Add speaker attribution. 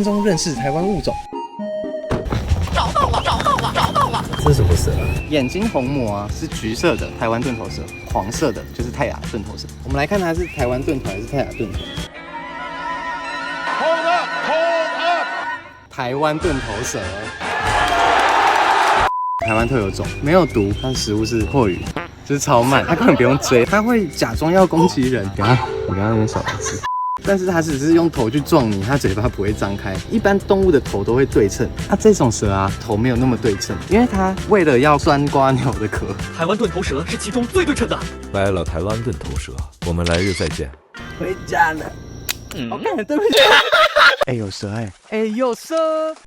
Speaker 1: 钟认识台湾物种。
Speaker 2: 找到了！
Speaker 3: 这是什么蛇啊？
Speaker 1: 眼睛虹膜啊，是橘色的台湾盾头蛇，黄色的就是泰雅盾头蛇。我们来看它是台湾盾头还是泰雅盾头。台湾盾头蛇，台湾特有种，没有毒，它的食物是蛞蝓，就是超慢，它根本不用追，它会假装要攻击人。你看有点小白痴。但是它只是用头去撞你，它嘴巴不会张开。一般动物的头都会对称，这种蛇啊头没有那么对称，因为它为了要钻瓜牛的壳。
Speaker 2: 台湾盾头蛇是其中最对称的。
Speaker 3: 来了台湾盾头蛇，我们来日再见。
Speaker 1: 回家了。OK，对不起。有蛇有蛇。